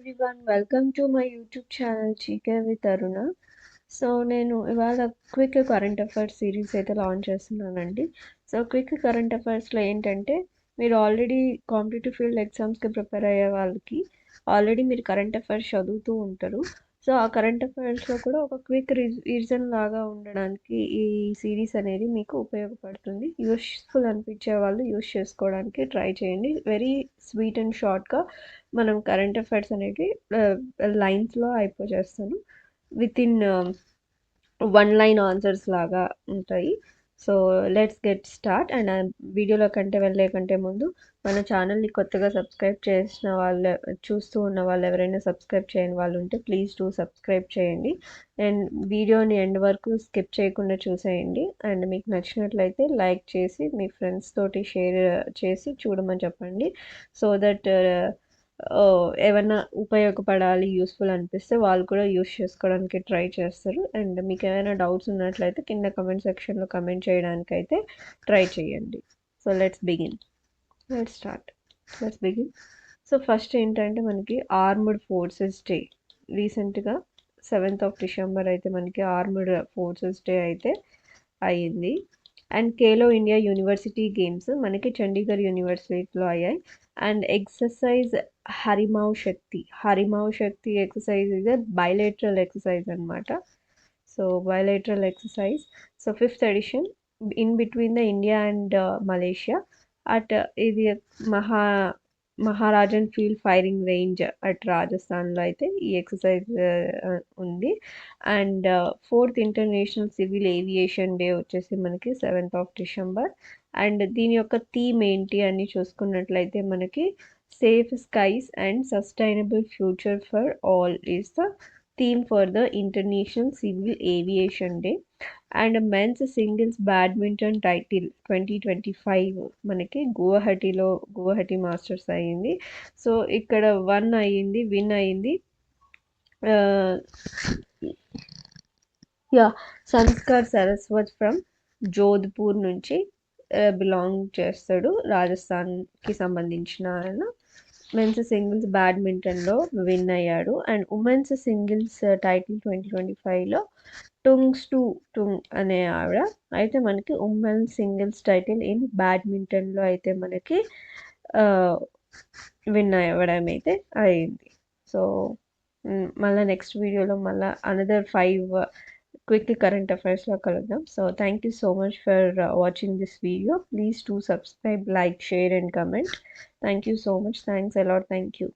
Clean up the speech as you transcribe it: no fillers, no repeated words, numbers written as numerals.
everyone, welcome to my YouTube channel GK with Aruna. So నేను ఇవాళ quick current affairs series అయితే launch చేస్తున్నానండి. So quick current అఫైర్స్లో ఏంటంటే మీరు ఆల్రెడీ కాంపిటేటివ్ ఫీల్డ్ ఎగ్జామ్స్కి ప్రిపేర్ అయ్యే వాళ్ళకి ఆల్రెడీ మీరు కరెంట్ అఫైర్స్ చదువుతూ ఉంటారు. సో ఆ కరెంట్ అఫైర్స్లో కూడా ఒక క్విక్ రీజన్ లాగా ఉండడానికి ఈ సిరీస్ అనేది మీకు ఉపయోగపడుతుంది. యూస్ఫుల్ అనిపించే వాళ్ళు యూస్ చేసుకోవడానికి ట్రై చేయండి. వెరీ స్వీట్ అండ్ షార్ట్గా మనం కరెంట్ అఫైర్స్ అనేవి లైన్స్లో అయిపోచేస్తాను. With in one line answers లాగా ఉంటాయి. So let's get start. And వీడియోలో వెళ్ళే కంటే ముందు మన ఛానల్ని కొత్తగా సబ్స్క్రైబ్ చేసిన వాళ్ళు, చూస్తూ ఉన్న వాళ్ళు ఎవరైనా సబ్స్క్రైబ్ చేయని వాళ్ళు ఉంటే ప్లీజ్ డూ సబ్స్క్రైబ్ చేయండి. అండ్ వీడియోని ఎండ్ వరకు స్కిప్ చేయకుండా చూసేయండి. అండ్ మీకు నచ్చినట్లయితే లైక్ చేసి మీ ఫ్రెండ్స్ తోటి షేర్ చేసి చూడమని చెప్పండి. సో దట్ ఏమన్నా ఉపయోగపడాలి, యూస్ఫుల్ అనిపిస్తే వాళ్ళు కూడా యూస్ చేసుకోవడానికి ట్రై చేస్తారు. అండ్ మీకు ఏమైనా డౌట్స్ ఉన్నట్లయితే కింద కమెంట్ సెక్షన్లో కమెంట్ చేయడానికి అయితే ట్రై చేయండి. So let's begin. So first ఏంటంటే మనకి ఆర్మ్డ్ ఫోర్సెస్ డే రీసెంట్గా 7th of December అయితే మనకి ఆర్మ్డ్ ఫోర్సెస్ డే అయితే అయ్యింది. And Khelo India university games మనకి చండీగఢ్ యూనివర్సిటీలో అయ్యాయి. అండ్ ఎక్సర్సైజ్ హరిమావ్ శక్తి ఎక్సర్సైజ్ ఇది బైలేటరల్ ఎక్సర్సైజ్ అనమాట. So bilateral exercise. So 5th edition in between the India and Malaysia at ఇది Maharajan field firing range at రాజస్థాన్లో అయితే ఈ ఎక్సర్సైజ్ ఉంది. And 4th international civil aviation day వచ్చేసి మనకి 7th of December. అండ్ దీని యొక్క థీమ్ ఏంటి అని చూసుకున్నట్లయితే మనకి safe skies and sustainable future for all is the theme for the international civil aviation day. And men's singles badminton title 2025 మనకి Guwahati masters అయ్యింది. సో ఇక్కడ విన్ అయ్యింది సంస్కార్ సరస్వత్ ఫ్రమ్ జోధ్పూర్ నుంచి బిలాంగ్ చేస్తాడు. రాజస్థాన్కి సంబంధించిన ఆయన మెన్స్ సింగిల్స్ బ్యాడ్మింటన్లో విన్ అయ్యాడు. అండ్ ఉమెన్స్ సింగిల్స్ టైటిల్ 2025లో టుంగ్ అనే ఆవిడ అయితే మనకి ఉమెన్ సింగిల్స్ టైటిల్ ఇన్ బ్యాడ్మింటన్లో అయితే మనకి విన్ అవ్వడం అయితే అయింది. సో మళ్ళీ నెక్స్ట్ వీడియోలో మళ్ళీ అనదర్ 5 క్విక్ కరెంట్ అఫైర్స్లో కలుద్దాం. So thank you so much for watching this video. Please to subscribe, like, share and comment. Thank you so much. Thanks a lot. Thank you.